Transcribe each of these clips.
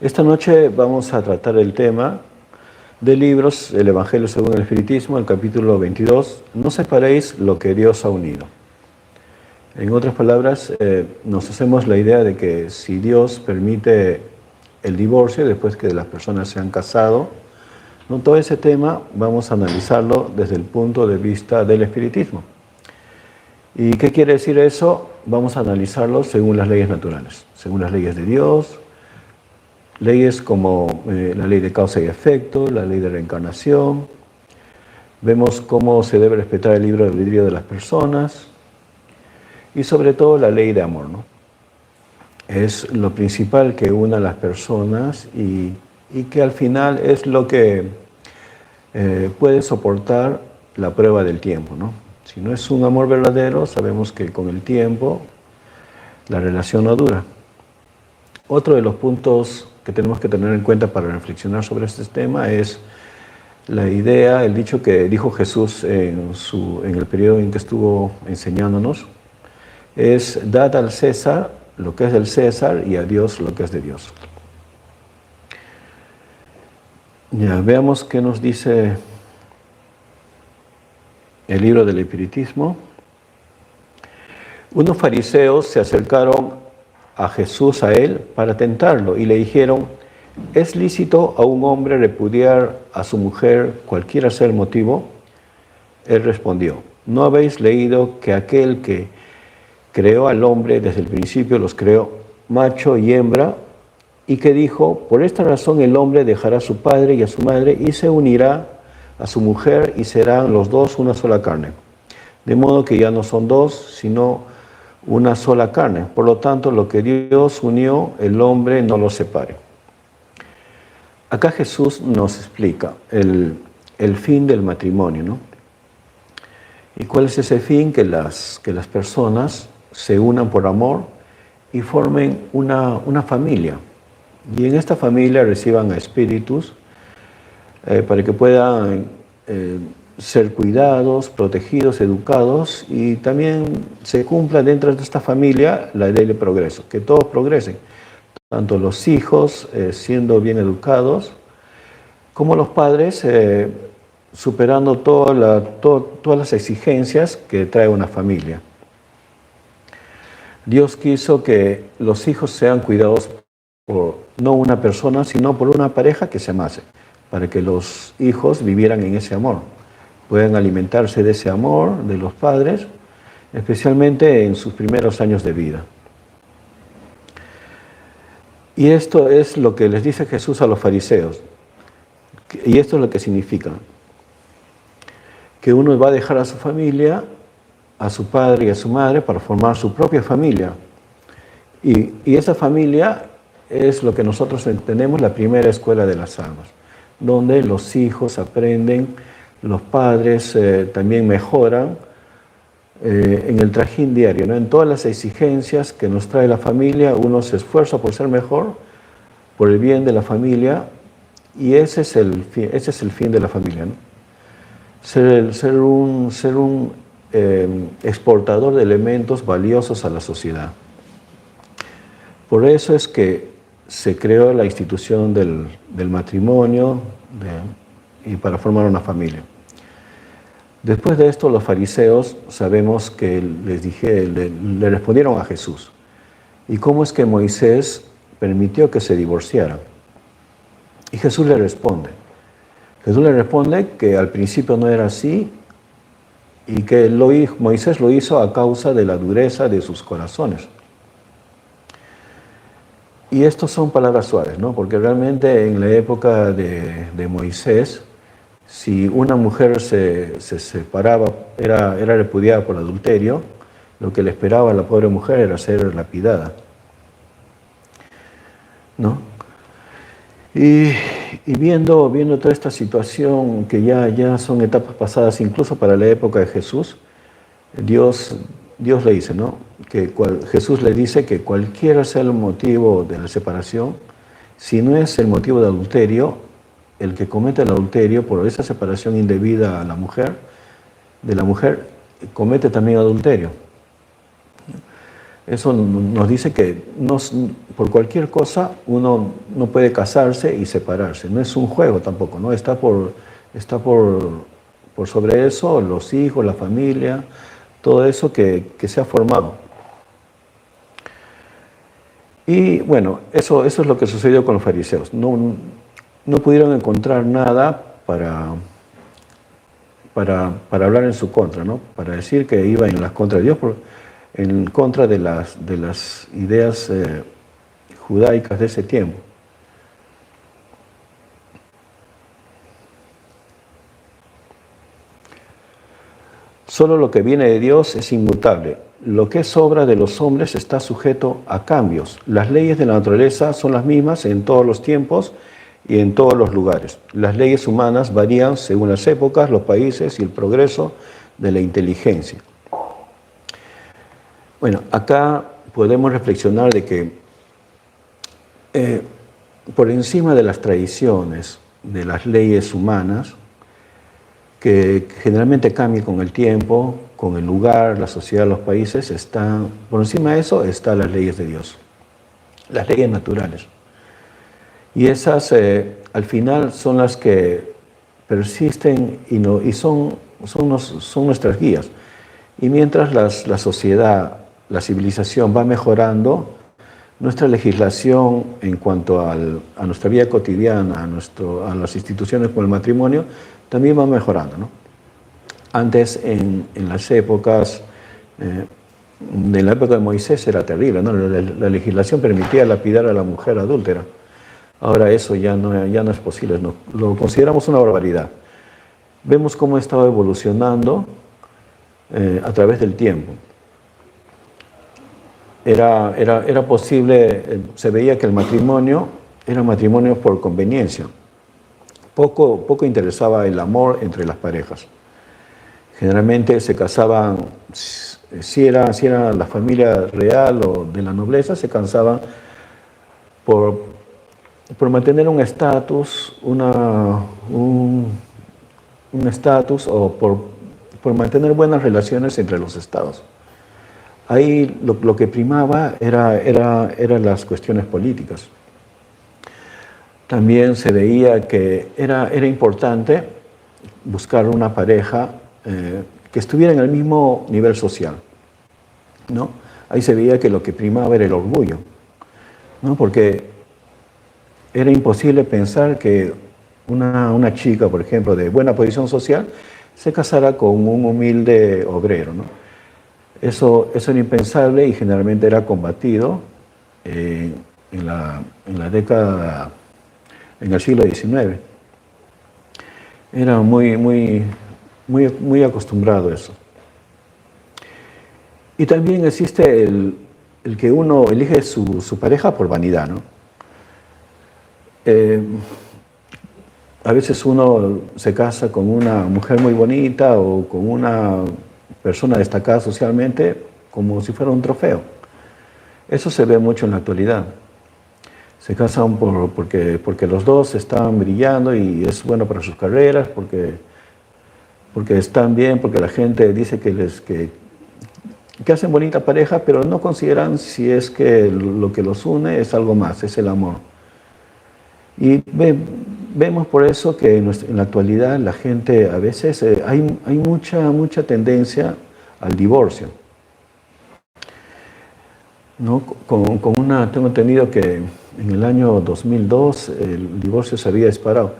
Esta noche vamos a tratar el tema de libros, el Evangelio según el Espiritismo, el capítulo 22, no separéis lo que Dios ha unido. En otras palabras, nos hacemos la idea de que si Dios permite el divorcio después que las personas se han casado, no, todo ese tema vamos a analizarlo desde el punto de vista del espiritismo. ¿Y qué quiere decir eso? Vamos a analizarlo según las leyes naturales, según las leyes de Dios, leyes como la ley de causa y efecto, la ley de reencarnación. Vemos cómo se debe respetar el libre albedrío de las personas y sobre todo la ley de amor, ¿no? Es lo principal que une a las personas y que al final es lo que puede soportar la prueba del tiempo, ¿no? Si no es un amor verdadero, sabemos que con el tiempo la relación no dura. Otro de los puntos que tenemos que tener en cuenta para reflexionar sobre este tema es la idea, el dicho que dijo Jesús en el periodo en que estuvo enseñándonos, es dad al César lo que es del César y a Dios lo que es de Dios. Ya, veamos qué nos dice el libro del Espiritismo. Unos fariseos se acercaron a Jesús, a él, para tentarlo y le dijeron: ¿es lícito a un hombre repudiar a su mujer cualquiera sea el motivo? Él respondió: ¿no habéis leído que aquel que creó al hombre desde el principio los creó macho y hembra, y que dijo: por esta razón el hombre dejará a su padre y a su madre y se unirá a su mujer y serán los dos una sola carne? De modo que ya no son dos, sino una sola carne. Por lo tanto, lo que Dios unió, el hombre no lo separe. Acá Jesús nos explica el fin del matrimonio, ¿no? ¿Y cuál es ese fin? Que las personas se unan por amor y formen una familia. Y en esta familia reciban a espíritus para que puedan ser cuidados, protegidos, educados, y también se cumpla dentro de esta familia la ley del progreso, que todos progresen, tanto los hijos siendo bien educados, como los padres superando todas las exigencias que trae una familia. Dios quiso que los hijos sean cuidados por no una persona, sino por una pareja que se amase, para que los hijos vivieran en ese amor, puedan alimentarse de ese amor de los padres, especialmente en sus primeros años de vida. Y esto es lo que les dice Jesús a los fariseos. Y esto es lo que significa: que uno va a dejar a su familia, a su padre y a su madre, para formar su propia familia. Y esa familia es lo que nosotros entendemos la primera escuela de las almas, donde los hijos aprenden, los padres también mejoran en el trajín diario, ¿no? En todas las exigencias que nos trae la familia, uno se esfuerza por ser mejor, por el bien de la familia, y ese es el fin de la familia, ¿no? Ser un exportador de elementos valiosos a la sociedad. Por eso es que se creó la institución del matrimonio y para formar una familia. Después de esto, los fariseos sabemos que le respondieron a Jesús. ¿Y cómo es que Moisés permitió que se divorciaran? Y Jesús le responde. Jesús le responde que al principio no era así y que Moisés lo hizo a causa de la dureza de sus corazones. Y estas son palabras suaves, ¿no? Porque realmente en la época de Moisés, si una mujer se separaba, era repudiada por adulterio, lo que le esperaba a la pobre mujer era ser lapidada, ¿no? Y viendo toda esta situación, que ya son etapas pasadas, incluso para la época de Jesús, Dios le dice, ¿no? Jesús le dice que cualquiera sea el motivo de la separación, si no es el motivo de adulterio, el que comete el adulterio por esa separación indebida a de la mujer, comete también adulterio. Eso nos dice que por cualquier cosa uno no puede casarse y separarse. No es un juego tampoco, ¿no? Está por sobre eso los hijos, la familia, todo eso que se ha formado. Y bueno, eso es lo que sucedió con los fariseos. No pudieron encontrar nada para hablar en su contra, ¿no? Para decir que iba en la contra de Dios, en contra de las ideas judaicas de ese tiempo. Solo lo que viene de Dios es inmutable. Lo que es obra de los hombres está sujeto a cambios. Las leyes de la naturaleza son las mismas en todos los tiempos y en todos los lugares. Las leyes humanas varían según las épocas, los países y el progreso de la inteligencia. Bueno, acá podemos reflexionar de que por encima de las tradiciones, de las leyes humanas, que generalmente cambian con el tiempo, con el lugar, la sociedad, los países, por encima de eso están las leyes de Dios, las leyes naturales. Y esas al final son las que persisten y son nuestras guías. Y mientras la sociedad, la civilización va mejorando, nuestra legislación en cuanto a nuestra vida cotidiana, a las instituciones como el matrimonio, también va mejorando, ¿no? Antes, en las épocas, de la época de Moisés era terrible, ¿no? La legislación permitía lapidar a la mujer adúltera. Ahora eso ya no es posible, ¿no? Lo consideramos una barbaridad. Vemos cómo ha estado evolucionando a través del tiempo. Era posible, se veía que el matrimonio era matrimonio por conveniencia. Poco interesaba el amor entre las parejas. Generalmente se casaban, si era la familia real o de la nobleza, se casaban por mantener un estatus, un estatus o por mantener buenas relaciones entre los estados. Ahí lo que primaba eran las cuestiones políticas. También se veía que era importante buscar una pareja que estuviera en el mismo nivel social, ¿no? Ahí se veía que lo que primaba era el orgullo, ¿no? Porque era imposible pensar que una chica, por ejemplo, de buena posición social, se casara con un humilde obrero, ¿no? Eso era impensable y generalmente era combatido en la década, en el siglo XIX. Era muy acostumbrado a eso. Y también existe el que uno elige su pareja por vanidad, ¿no? A veces uno se casa con una mujer muy bonita o con una persona destacada socialmente como si fuera un trofeo. Eso se ve mucho en la actualidad. Se casan porque los dos están brillando y es bueno para sus carreras, porque están bien, porque la gente dice que hacen bonita pareja, pero no consideran si es que lo que los une es algo más, es el amor. Y vemos por eso que en la actualidad la gente a veces hay mucha tendencia al divorcio, ¿no? Tengo entendido que en el año 2002 el divorcio se había disparado,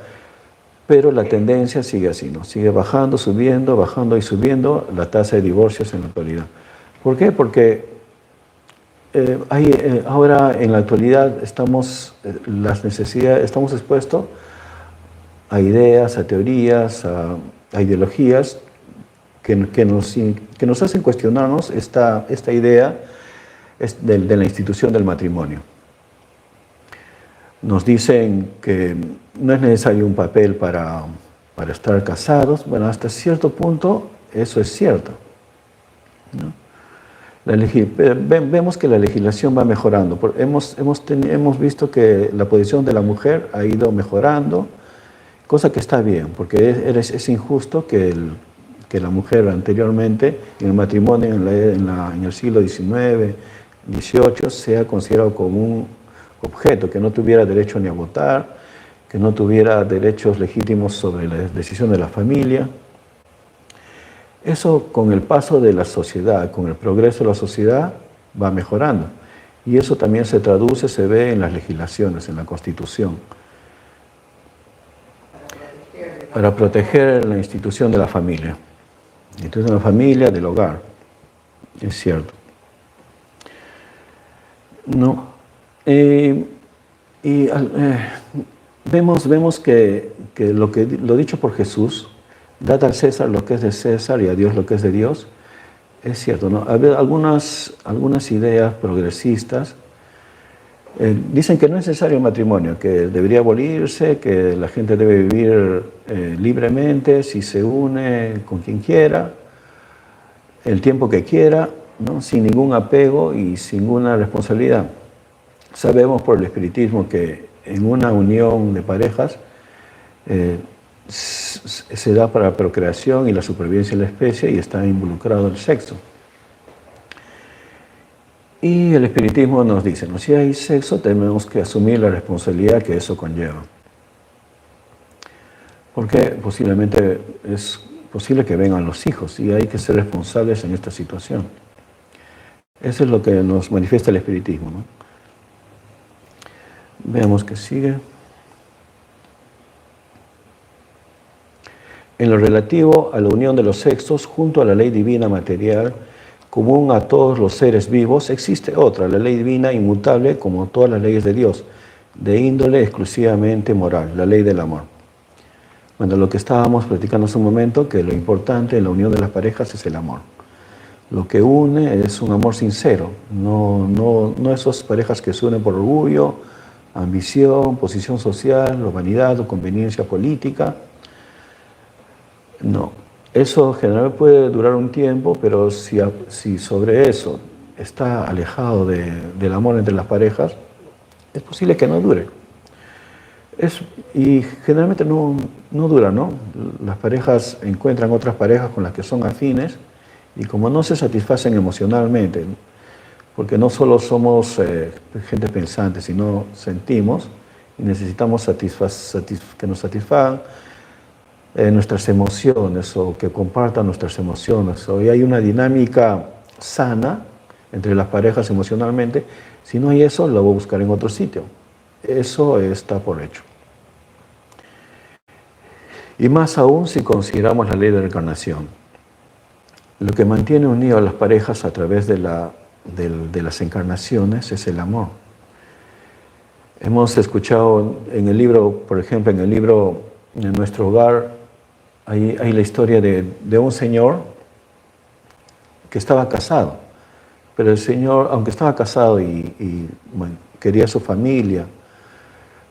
pero la tendencia sigue así, ¿no? Sigue bajando, subiendo, bajando y subiendo la tasa de divorcios en la actualidad. ¿Por qué? Porque ahora en la actualidad estamos expuestos a ideas, a teorías, a ideologías que nos hacen cuestionarnos esta idea de la institución del matrimonio. Nos dicen que no es necesario un papel para estar casados. Bueno, hasta cierto punto eso es cierto, ¿no? Vemos que la legislación va mejorando. Hemos visto que la posición de la mujer ha ido mejorando, cosa que está bien, porque es injusto que la mujer anteriormente, en el matrimonio en el siglo XIX, 18 sea considerado como un objeto, que no tuviera derecho ni a votar, que no tuviera derechos legítimos sobre la decisión de la familia. Eso con el paso de la sociedad, con el progreso de la sociedad, va mejorando. Y eso también se traduce, se ve en las legislaciones, en la Constitución. Para proteger la institución de la familia. La institución de la familia, del hogar. Es cierto. No. Vemos que lo dicho por Jesús, dad al César lo que es de César y a Dios lo que es de Dios, es cierto, ¿no? Hay algunas ideas progresistas dicen que no es necesario matrimonio, que debería abolirse, que la gente debe vivir libremente, si se une con quien quiera, el tiempo que quiera, ¿no? Sin ningún apego y sin ninguna responsabilidad. Sabemos por el espiritismo que en una unión de parejas se da para la procreación y la supervivencia de la especie y está involucrado el sexo. Y el espiritismo nos dice, ¿no? Si hay sexo tenemos que asumir la responsabilidad que eso conlleva. Porque posiblemente es posible que vengan los hijos y hay que ser responsables en esta situación. Eso es lo que nos manifiesta el espiritismo, ¿no? Veamos qué sigue. En lo relativo a la unión de los sexos junto a la ley divina material, común a todos los seres vivos, existe otra, la ley divina inmutable como todas las leyes de Dios, de índole exclusivamente moral, la ley del amor. Bueno, lo que estábamos platicando hace un momento, que lo importante en la unión de las parejas es el amor. Lo que une es un amor sincero, no esas parejas que se unen por orgullo, ambición, posición social, o vanidad o conveniencia política. No. Eso generalmente puede durar un tiempo, pero si sobre eso está alejado del amor entre las parejas, es posible que no dure. Y generalmente no dura, ¿no? Las parejas encuentran otras parejas con las que son afines y como no se satisfacen emocionalmente, porque no solo somos gente pensante, sino sentimos y necesitamos que nos satisfagan nuestras emociones o que compartan nuestras emociones. Hoy hay una dinámica sana entre las parejas emocionalmente. Si no hay eso, lo voy a buscar en otro sitio. Eso está por hecho. Y más aún si consideramos la ley de la reencarnación. Lo que mantiene unidas a las parejas a través de las encarnaciones es el amor. Hemos escuchado en el libro, por ejemplo, en el libro En nuestro hogar, hay la historia de un señor que estaba casado, pero el señor, aunque estaba casado y bueno, quería a su familia,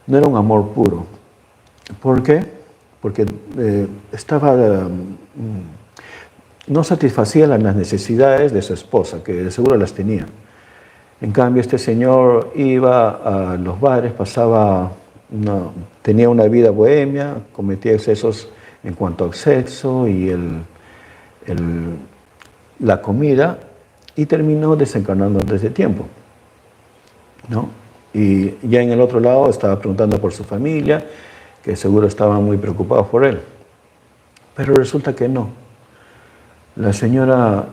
no era un amor puro. ¿Por qué? Porque no satisfacía las necesidades de su esposa, que de seguro las tenía. En cambio, este señor iba a los bares, tenía una vida bohemia, cometía excesos en cuanto al sexo y la comida, y terminó desencarnando antes de tiempo, ¿no? Y ya en el otro lado estaba preguntando por su familia, que seguro estaban muy preocupados por él. Pero resulta que no. La señora,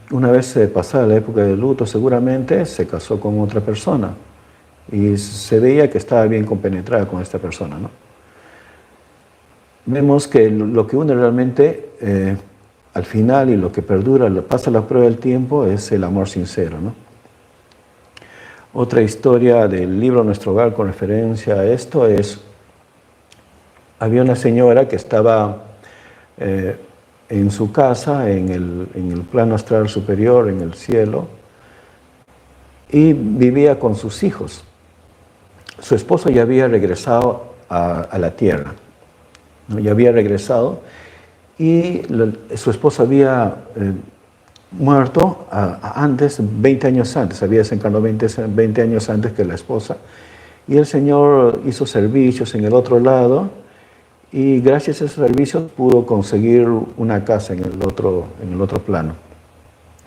una vez pasada la época de luto, seguramente se casó con otra persona y se veía que estaba bien compenetrada con esta persona, ¿no? Vemos que lo que une realmente al final y lo que perdura, pasa la prueba del tiempo, es el amor sincero, ¿no? Otra historia del libro Nuestro Hogar con referencia a esto es, había una señora que estaba en su casa, en el plano astral superior, en el cielo, y vivía con sus hijos. Su esposo ya había regresado a la tierra, ¿no? Ya había regresado y su esposo había muerto antes, 20 años antes, había desencarnado 20 años antes que la esposa, y el señor hizo servicios en el otro lado y gracias a esos servicios pudo conseguir una casa en el otro plano.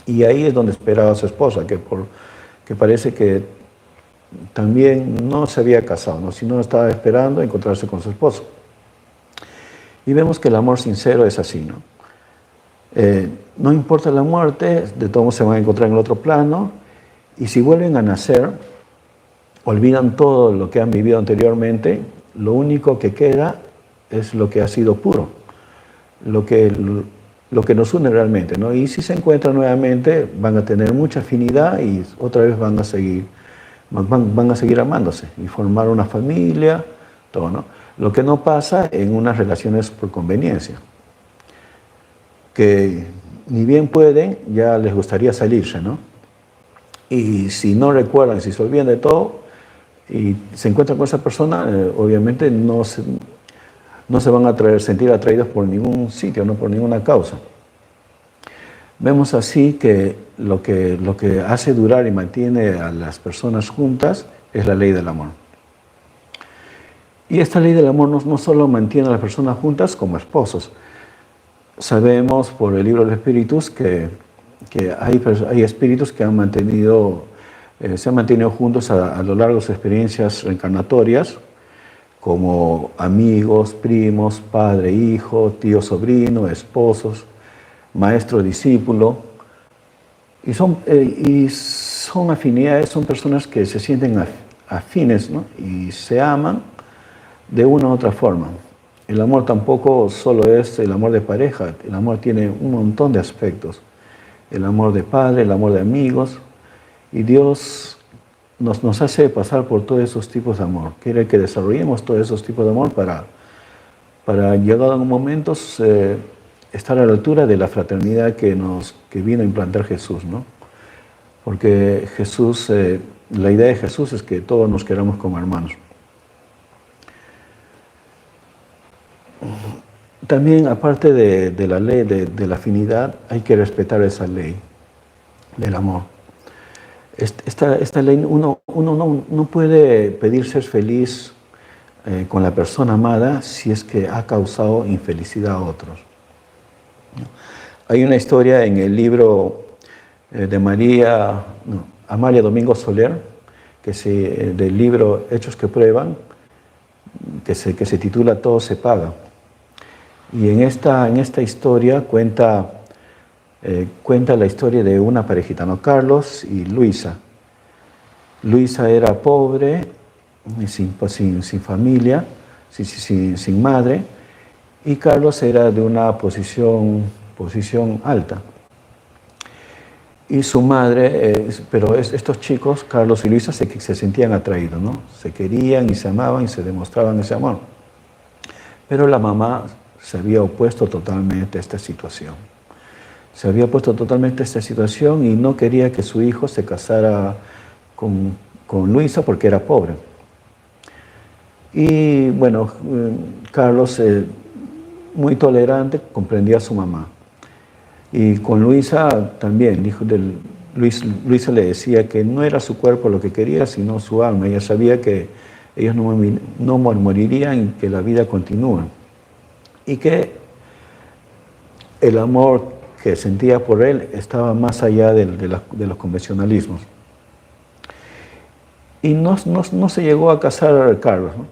Y ahí es donde esperaba a su esposa, que parece que también no se había casado, ¿no? Sino estaba esperando encontrarse con su esposo. Y vemos que el amor sincero es así, ¿no? No importa la muerte, de todos modos se van a encontrar en el otro plano, y si vuelven a nacer, olvidan todo lo que han vivido anteriormente, lo único que queda es lo que ha sido puro, lo que nos une realmente, ¿no? Y si se encuentran nuevamente, van a tener mucha afinidad y otra vez van a seguir amándose y formar una familia, todo, ¿no? Lo que no pasa en unas relaciones por conveniencia, que ni bien pueden, ya les gustaría salirse, ¿no? Y si no recuerdan, si se olvidan de todo y se encuentran con esa persona, obviamente no se van a sentir atraídos por ningún sitio, no por ninguna causa. Vemos así que lo que hace durar y mantiene a las personas juntas es la ley del amor. Y esta ley del amor no solo mantiene a las personas juntas como esposos. Sabemos por el libro de los espíritus que hay espíritus que se han mantenido juntos a lo largo de sus experiencias reencarnatorias, como amigos, primos, padre, hijo, tío, sobrino, esposos, maestro, discípulo. Y son afinidades, son personas que se sienten afines, ¿no? Y se aman de una u otra forma. El amor tampoco solo es el amor de pareja, el amor tiene un montón de aspectos. El amor de padre, el amor de amigos. Y Dios nos hace pasar por todos esos tipos de amor. Quiere que desarrollemos todos esos tipos de amor para llegado en momentos estar a la altura de la fraternidad que vino a implantar Jesús, ¿no? Porque Jesús, la idea de Jesús es que todos nos queramos como hermanos. También, aparte de la ley de la afinidad, hay que respetar esa ley del amor. Esta ley, uno no puede pedir ser feliz con la persona amada si es que ha causado infelicidad a otros. Hay una historia en el libro de Amalia Domingo Soler, del libro Hechos que prueban, que se titula Todo se paga. Y en esta historia cuenta la historia de una parejita, ¿no? Carlos y Luisa. Luisa era pobre, sin familia, sin madre, y Carlos era de una posición alta. Y su madre, pero estos chicos, Carlos y Luisa, se sentían atraídos, ¿no? Se querían y se amaban y se demostraban ese amor. Pero la mamá se había opuesto totalmente a esta situación. Se había opuesto totalmente a esta situación y no quería que su hijo se casara con Luisa porque era pobre. Y bueno, Carlos, muy tolerante, comprendía a su mamá. Y con Luisa también, Luisa le decía que no era su cuerpo lo que quería, sino su alma. Ella sabía que ellos no morirían y que la vida continúa. Y que el amor que sentía por él estaba más allá de los convencionalismos. Y no se llegó a casar Carlos, ¿no?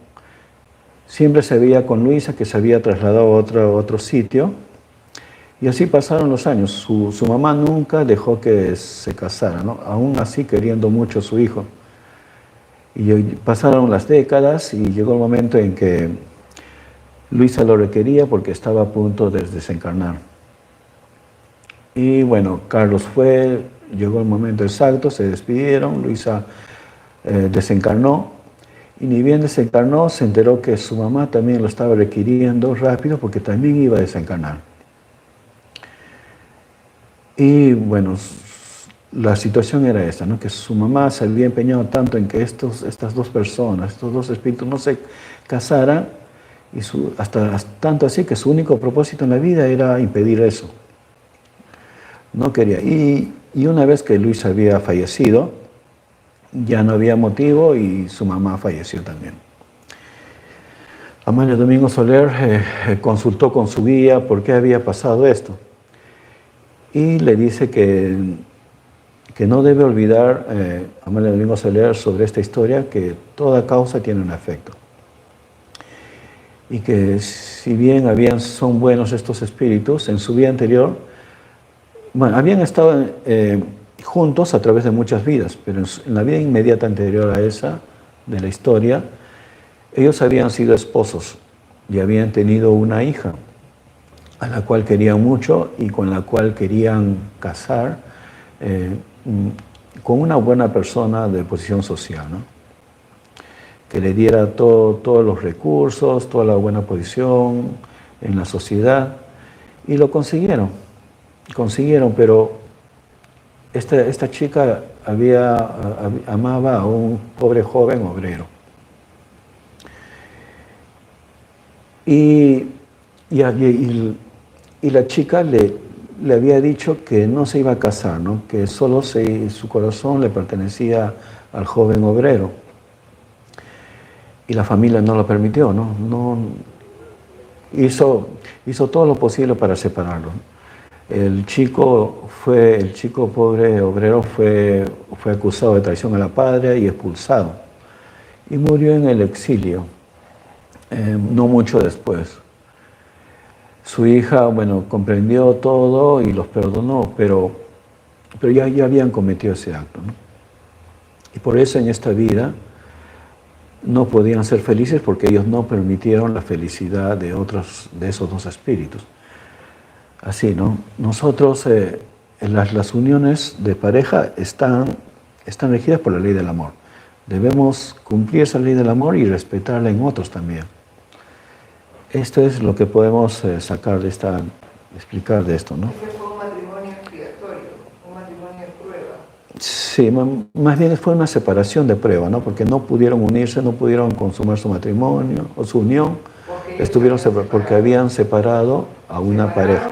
Siempre se veía con Luisa, que se había trasladado a otro sitio. Y así pasaron los años. Su mamá nunca dejó que se casara, ¿no? Aún así queriendo mucho a su hijo. Y pasaron las décadas y llegó el momento en que Luisa lo requería porque estaba a punto de desencarnar. Y bueno, Carlos llegó el momento exacto, se despidieron, Luisa desencarnó. Y ni bien desencarnó, se enteró que su mamá también lo estaba requiriendo rápido porque también iba a desencarnar. Y bueno, la situación era esta, ¿no? Que su mamá se había empeñado tanto en que estas dos personas, estos dos espíritus no se casaran, y hasta tanto así que su único propósito en la vida era impedir eso. No quería. Y una vez que Luis había fallecido, ya no había motivo y su mamá falleció también. Amalia Domingo Soler consultó con su guía por qué había pasado esto. y le dice que no debe olvidar, además le venimos a leer sobre esta historia, que toda causa tiene un efecto. Y que si bien son buenos estos espíritus, en su vida anterior, bueno, habían estado juntos a través de muchas vidas, pero en la vida inmediata anterior a esa, de la historia, ellos habían sido esposos y habían tenido una hija, a la cual querían mucho y con la cual querían casar con una buena persona de posición social, ¿no? Que le diera todos los recursos, toda la buena posición en la sociedad, y lo consiguieron, pero esta chica amaba a un pobre joven obrero. Y la chica le había dicho que no se iba a casar, ¿no? Que solo su corazón le pertenecía al joven obrero. Y la familia no lo permitió, ¿no? Hizo todo lo posible para separarlo. El chico pobre obrero fue acusado de traición a la patria y expulsado. Y murió en el exilio, no mucho después. Su hija, bueno, comprendió todo y los perdonó, pero ya habían cometido ese acto, ¿no? Y por eso en esta vida no podían ser felices porque ellos no permitieron la felicidad de esos dos espíritus. Así, ¿no? Nosotros, las uniones de pareja están regidas por la ley del amor. Debemos cumplir esa ley del amor y respetarla en otros también. Esto es lo que podemos explicar de esto, ¿no? Ese fue un matrimonio expiatorio, un matrimonio de prueba. Sí, más bien fue una separación de prueba, ¿no? Porque no pudieron unirse, no pudieron consumar su matrimonio o su unión, estuvieron porque habían separado a una pareja.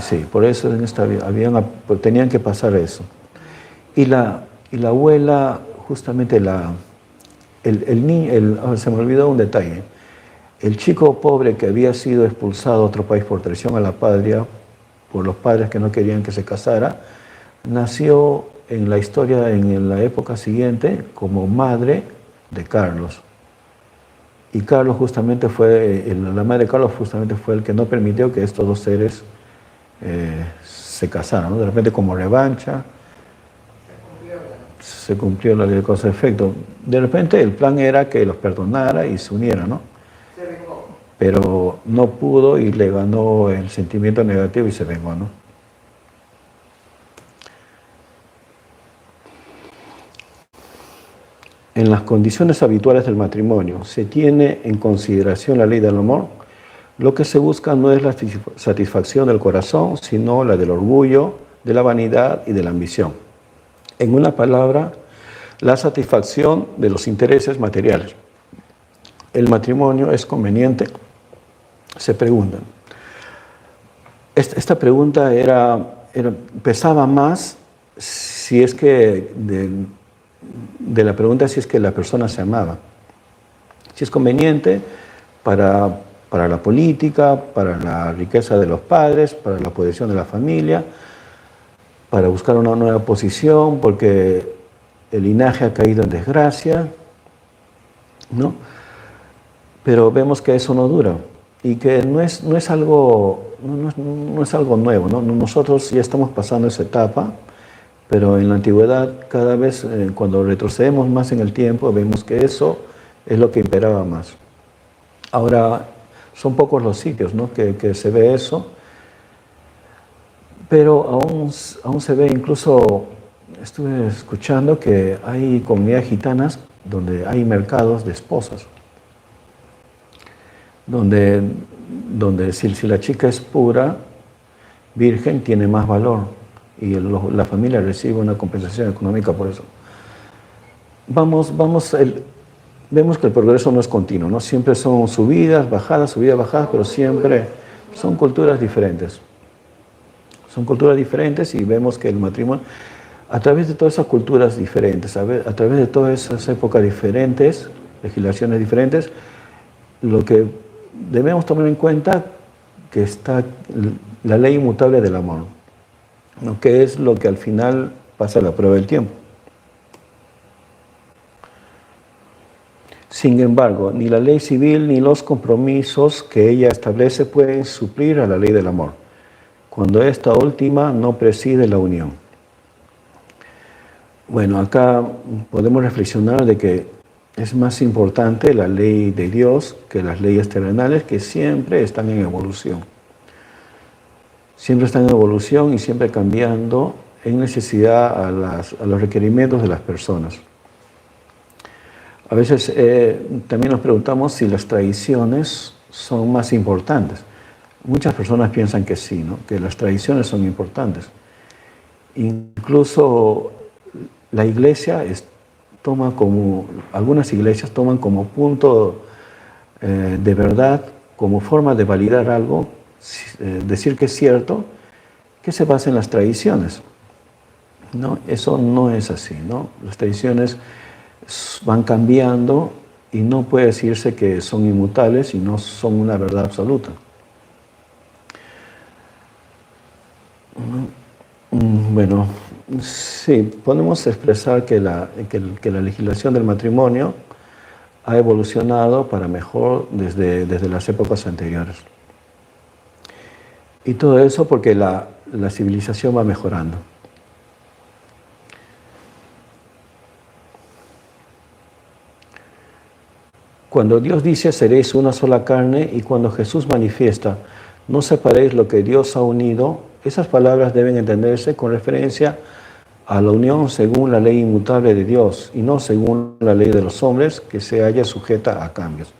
Sí, por eso en esta vida tenían que pasar eso. Y la abuela, justamente se me olvidó un detalle. El chico pobre que había sido expulsado a otro país por traición a la patria, por los padres que no querían que se casara, nació en la historia, en la época siguiente, como madre de Carlos. Y Carlos justamente la madre de Carlos justamente fue el que no permitió que estos dos seres se casaran, ¿no? De repente, como revancha, se cumplió la ley de causa y efecto. De repente el plan era que los perdonara y se uniera, ¿no? Pero no pudo y le ganó el sentimiento negativo y se vengó, ¿no? En las condiciones habituales del matrimonio, se tiene en consideración la ley del amor. Lo que se busca no es la satisfacción del corazón, sino la del orgullo, de la vanidad y de la ambición. En una palabra, la satisfacción de los intereses materiales. ¿El matrimonio es conveniente? Se preguntan. Esta pregunta pesaba más si es que de la pregunta si es que la persona se amaba. Si es conveniente para la política, para la riqueza de los padres, para la posesión de la familia, para buscar una nueva posición, porque el linaje ha caído en desgracia, ¿no? Pero vemos que eso no dura y que no es algo nuevo, ¿no? Nosotros ya estamos pasando esa etapa, pero en la antigüedad cada vez cuando retrocedemos más en el tiempo vemos que eso es lo que imperaba más. Ahora son pocos los sitios, ¿no? que se ve eso, pero aún se ve. Incluso estuve escuchando que hay comunidades gitanas donde hay mercados de esposas, donde si la chica es pura, virgen, tiene más valor y la familia recibe una compensación económica por eso. Vemos que el progreso no es continuo, ¿no? Siempre son subidas, bajadas, pero siempre son culturas diferentes. Son culturas diferentes y vemos que el matrimonio, a través de todas esas culturas diferentes, a través de todas esas épocas diferentes, legislaciones diferentes, lo que debemos tomar en cuenta que está la ley inmutable del amor, ¿no? Que es lo que al final pasa a la prueba del tiempo. Sin embargo, ni la ley civil ni los compromisos que ella establece pueden suplir a la ley del amor, cuando esta última no preside la unión. Bueno, acá podemos reflexionar de que es más importante la ley de Dios que las leyes terrenales, que siempre están en evolución. Siempre están en evolución y siempre cambiando en necesidad a los requerimientos de las personas. A veces también nos preguntamos si las tradiciones son más importantes. Muchas personas piensan que sí, ¿no? Que las tradiciones son importantes. Incluso la iglesia algunas iglesias toman como punto de verdad, como forma de validar algo, decir que es cierto, que se basa en las tradiciones, ¿no? Eso no es así, ¿no? Las tradiciones van cambiando y no puede decirse que son inmutables y no son una verdad absoluta. Bueno, sí, podemos expresar que la legislación del matrimonio ha evolucionado para mejor desde las épocas anteriores. Y todo eso porque la civilización va mejorando. Cuando Dios dice seréis una sola carne y cuando Jesús manifiesta no separéis lo que Dios ha unido, esas palabras deben entenderse con referencia a la unión según la ley inmutable de Dios y no según la ley de los hombres que se halla sujeta a cambios.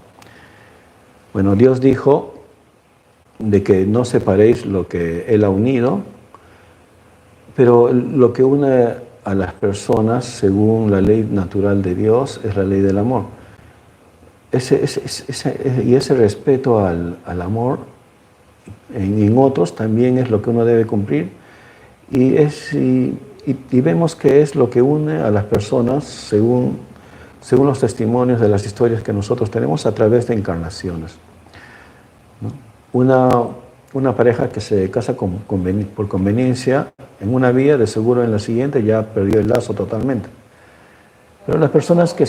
Bueno, Dios dijo de que no separéis lo que Él ha unido, pero lo que une a las personas según la ley natural de Dios es la ley del amor. Ese respeto al amor en otros también es lo que uno debe cumplir y vemos que es lo que une a las personas según los testimonios de las historias que nosotros tenemos a través de encarnaciones, ¿no? Una pareja que se casa por conveniencia en una vida, de seguro en la siguiente ya perdió el lazo totalmente. Pero las personas que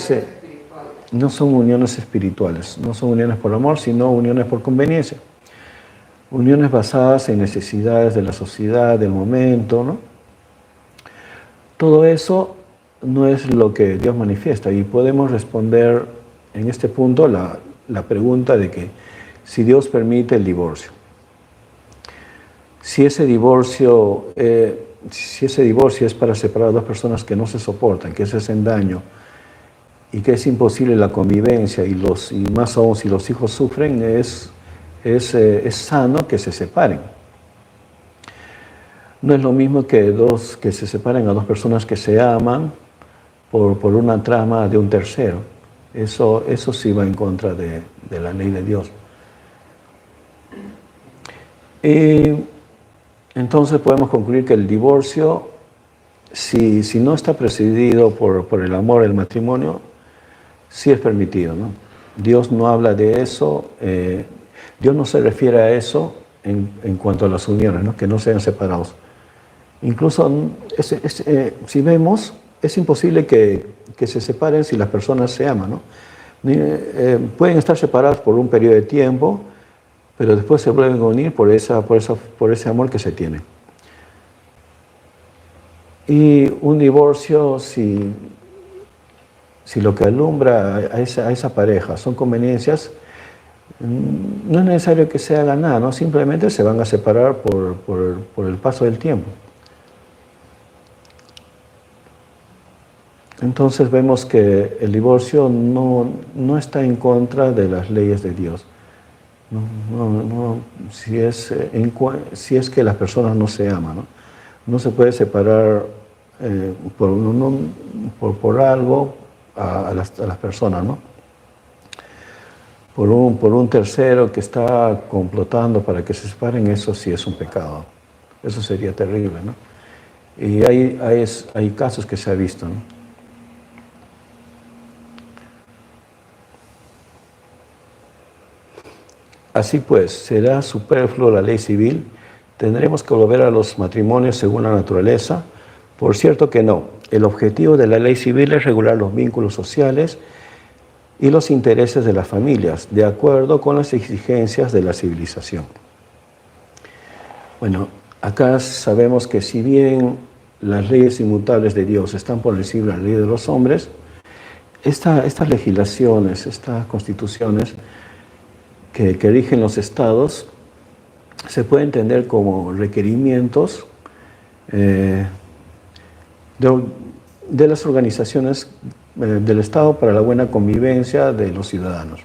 no son uniones espirituales, no son uniones por amor, sino uniones por conveniencia. Uniones basadas en necesidades de la sociedad, del momento, ¿no? Todo eso no es lo que Dios manifiesta y podemos responder en este punto la pregunta de que si Dios permite el divorcio. Si ese divorcio es para separar a dos personas que no se soportan, que se hacen daño y que es imposible la convivencia y más aún si los hijos sufren, es sano que se separen. No es lo mismo que se separen a dos personas que se aman por una trama de un tercero. Eso sí va en contra de la ley de Dios. Y entonces podemos concluir que el divorcio, si no está presidido por el amor, el matrimonio, sí es permitido, ¿no? Dios no habla de eso, Dios no se refiere a eso en cuanto a las uniones, ¿no? Que no sean separados. Incluso, si vemos, es imposible que se separen si las personas se aman, ¿no? Pueden estar separadas por un periodo de tiempo, pero después se vuelven a unir por ese amor que se tiene. Y un divorcio, si lo que alumbra a esa pareja son conveniencias, no es necesario que se haga nada, ¿no? Simplemente se van a separar por el paso del tiempo. Entonces vemos que el divorcio no está en contra de las leyes de Dios. Si es que las personas no se aman, ¿no? No se puede separar por algo a las personas, ¿no? Por un tercero que está complotando para que se separen, eso sí es un pecado. Eso sería terrible, ¿no? Y hay casos que se ha visto, ¿no? Así pues, será superfluo la ley civil, tendremos que volver a los matrimonios según la naturaleza. Por cierto que no. El objetivo de la ley civil es regular los vínculos sociales y los intereses de las familias, de acuerdo con las exigencias de la civilización. Bueno, acá sabemos que si bien las leyes inmutables de Dios están por encima de la ley de los hombres, estas legislaciones, estas constituciones que rigen los estados, se puede entender como requerimientos de las organizaciones del Estado para la buena convivencia de los ciudadanos.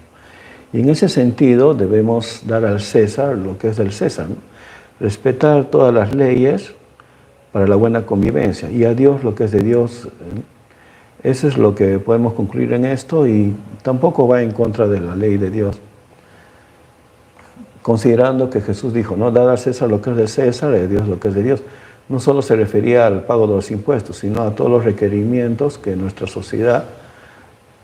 Y en ese sentido debemos dar al César lo que es del César, ¿no? Respetar todas las leyes para la buena convivencia y a Dios lo que es de Dios. Eso es lo que podemos concluir en esto y tampoco va en contra de la ley de Dios. Considerando que Jesús dijo, no, dad a César lo que es de César y a Dios lo que es de Dios. No solo se refería al pago de los impuestos, sino a todos los requerimientos que nuestra sociedad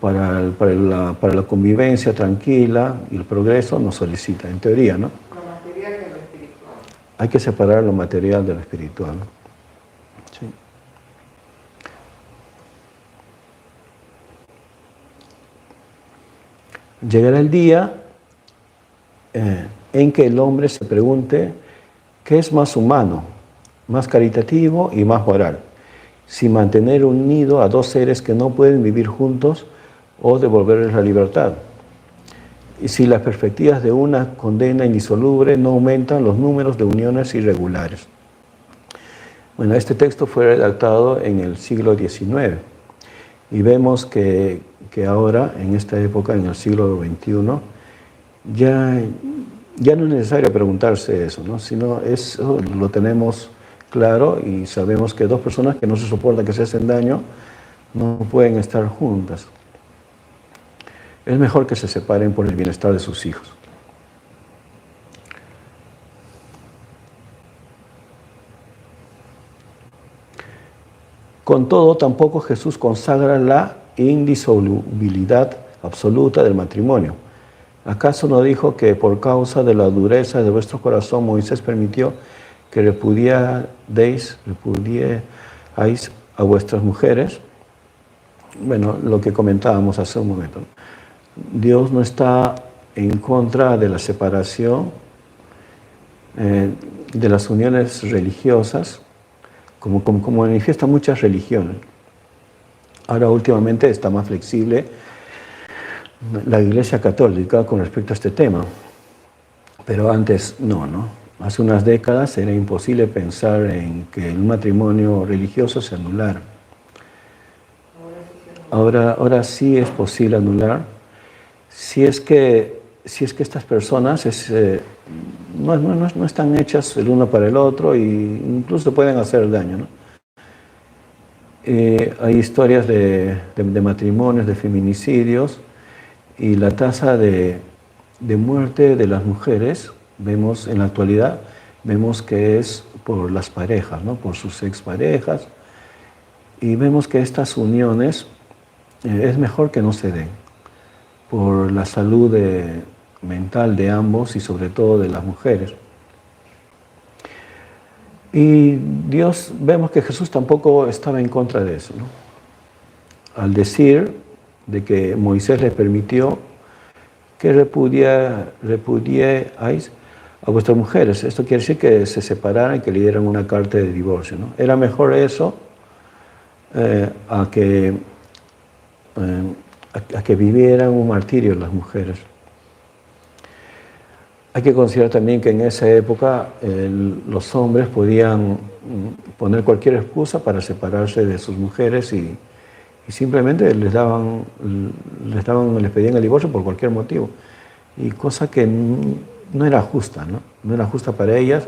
para la convivencia tranquila y el progreso nos solicita, en teoría, ¿no? Lo material de lo espiritual. Hay que separar lo material de lo espiritual, ¿no? Sí. Llegará el día en que el hombre se pregunte qué es más humano, más caritativo y más moral, si mantener unido a dos seres que no pueden vivir juntos o devolverles la libertad. Y si las perspectivas de una condena indisoluble no aumentan los números de uniones irregulares. Bueno, este texto fue redactado en el siglo XIX y vemos que ahora, en esta época, en el siglo XXI, ya no es necesario preguntarse eso, ¿no? Sino eso lo tenemos claro y sabemos que dos personas que no se soportan, que se hacen daño, no pueden estar juntas. Es mejor que se separen por el bienestar de sus hijos. Con todo, tampoco Jesús consagra la indisolubilidad absoluta del matrimonio. ¿Acaso no dijo que por causa de la dureza de vuestro corazón Moisés permitió que repudiéis a vuestras mujeres? Bueno, lo que comentábamos hace un momento. Dios no está en contra de la separación de las uniones religiosas, como manifiestan muchas religiones. Ahora últimamente está más flexible la Iglesia Católica con respecto a este tema, pero antes no. Hace unas décadas era imposible pensar en que el matrimonio religioso se anulara. Ahora sí es posible anular, si es que estas personas no están hechas el uno para el otro e incluso pueden hacer daño, ¿no? Hay historias de matrimonios, de feminicidios, y la tasa de muerte de las mujeres, vemos en la actualidad, vemos que es por las parejas, ¿no? Por sus exparejas, y vemos que estas uniones es mejor que no se den, por la salud mental de ambos y sobre todo de las mujeres. Y Dios, vemos que Jesús tampoco estaba en contra de eso, ¿no? Al decir de que Moisés les permitió que repudiéis a vuestras mujeres. Esto quiere decir que se separaran y que le dieran una carta de divorcio, ¿no? Era mejor eso a que vivieran un martirio las mujeres. Hay que considerar también que en esa época los hombres podían poner cualquier excusa para separarse de sus mujeres y simplemente les pedían el divorcio por cualquier motivo. Y cosa que no era justa, ¿no? No era justa para ellas.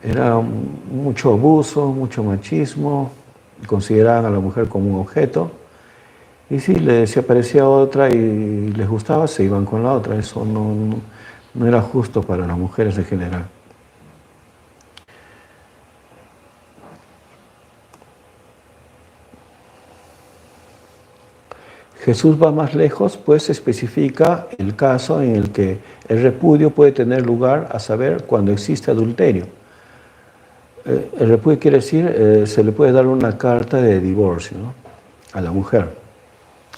Era mucho abuso, mucho machismo, consideraban a la mujer como un objeto. Y si aparecía otra y les gustaba, se iban con la otra. Eso no era justo para las mujeres en general. Jesús va más lejos, pues especifica el caso en el que el repudio puede tener lugar, a saber, cuando existe adulterio. El repudio quiere decir, se le puede dar una carta de divorcio, ¿no?, a la mujer.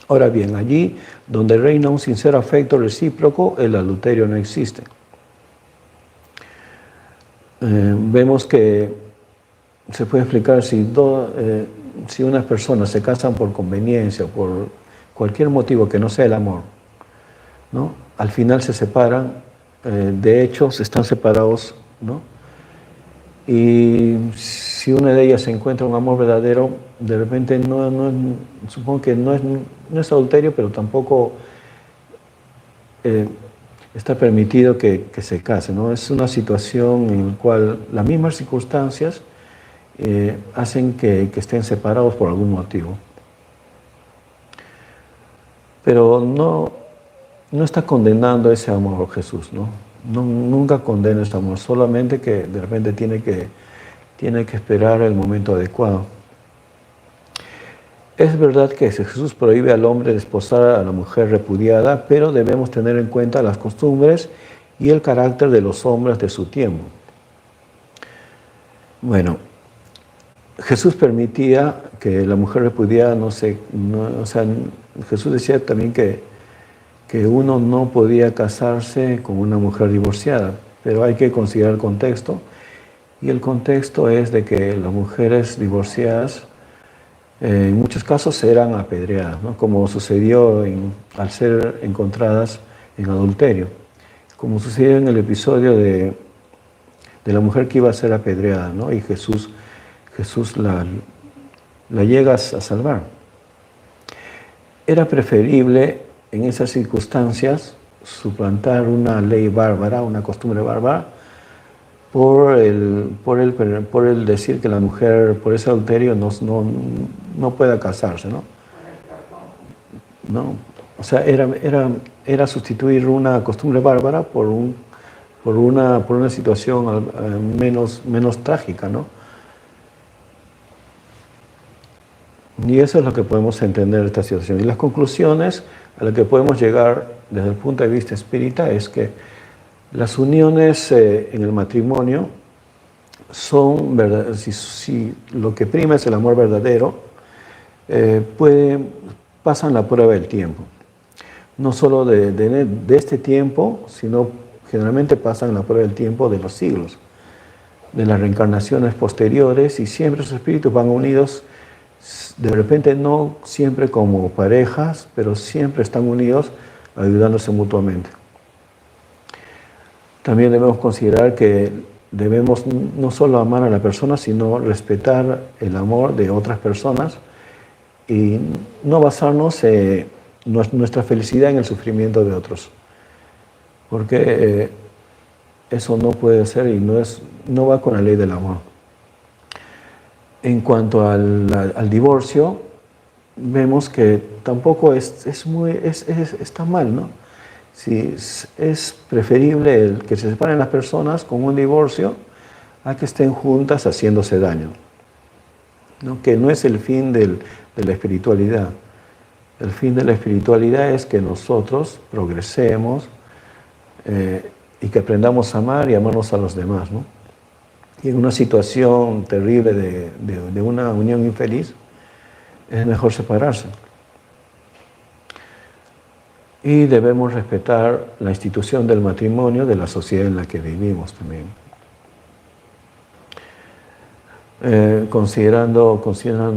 Ahora bien, allí donde reina un sincero afecto recíproco, el adulterio no existe. Vemos que se puede explicar si unas personas se casan por conveniencia o por cualquier motivo que no sea el amor, ¿no?, al final se separan, de hecho se están separados, ¿no? Y si una de ellas encuentra un amor verdadero, de repente supongo que no es adulterio, pero tampoco está permitido que se case, ¿no? Es una situación en la cual las mismas circunstancias hacen que estén separados por algún motivo. Pero no está condenando ese amor Jesús, ¿no? Nunca condena ese amor, solamente que de repente tiene que esperar el momento adecuado. Es verdad que Jesús prohíbe al hombre desposar a la mujer repudiada, pero debemos tener en cuenta las costumbres y el carácter de los hombres de su tiempo. Bueno, Jesús permitía que la mujer repudiada Jesús decía también que uno no podía casarse con una mujer divorciada, pero hay que considerar el contexto, y el contexto es de que las mujeres divorciadas en muchos casos eran apedreadas, ¿no?, como sucedió al ser encontradas en adulterio, como sucedió en el episodio de la mujer que iba a ser apedreada, ¿no?, y Jesús la llega a salvar. Era preferible en esas circunstancias suplantar una ley bárbara, una costumbre bárbara, por el decir que la mujer por ese adulterio no pueda casarse, ¿no? No, o sea, era sustituir una costumbre bárbara por una situación menos trágica, ¿no? Y eso es lo que podemos entender de esta situación. Y las conclusiones a las que podemos llegar desde el punto de vista espírita es que las uniones en el matrimonio son verdaderas. Si lo que prima es el amor verdadero, pasan la prueba del tiempo. No solo de este tiempo, sino generalmente pasan la prueba del tiempo de los siglos, de las reencarnaciones posteriores, y siempre sus espíritus van unidos, de repente no siempre como parejas, pero siempre están unidos ayudándose mutuamente. También debemos considerar que debemos no solo amar a la persona, sino respetar el amor de otras personas y no basarnos nuestra felicidad en el sufrimiento de otros, porque eso no puede ser y no va con la ley del amor. En cuanto al divorcio, vemos que tampoco está mal, ¿no? Si es preferible que se separen las personas con un divorcio a que estén juntas haciéndose daño, ¿no? Que no es el fin de la espiritualidad. El fin de la espiritualidad es que nosotros progresemos y que aprendamos a amar y amarnos a los demás, ¿no? Y en una situación terrible de una unión infeliz, es mejor separarse. Y debemos respetar la institución del matrimonio de la sociedad en la que vivimos también. Considerando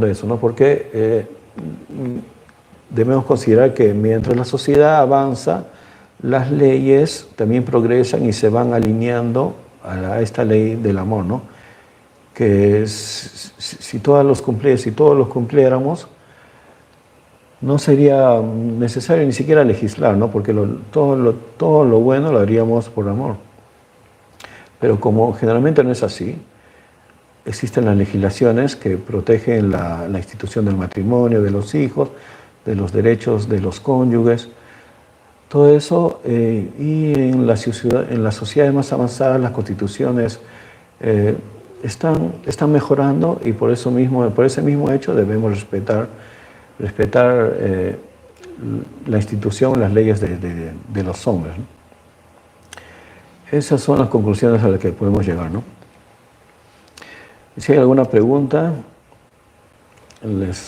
eso, ¿no? Porque debemos considerar que mientras la sociedad avanza, las leyes también progresan y se van alineando a esta ley del amor, ¿no? Que si todos los cumpliéramos, no sería necesario ni siquiera legislar, ¿no? Porque todo lo bueno lo haríamos por amor. Pero como generalmente no es así, existen las legislaciones que protegen la institución del matrimonio, de los hijos, de los derechos de los cónyuges, todo eso, y en las sociedades más avanzadas las constituciones están mejorando, y por ese mismo hecho debemos respetar la institución, las leyes de los hombres, ¿no? Esas son las conclusiones a las que podemos llegar, ¿no? Si hay alguna pregunta, les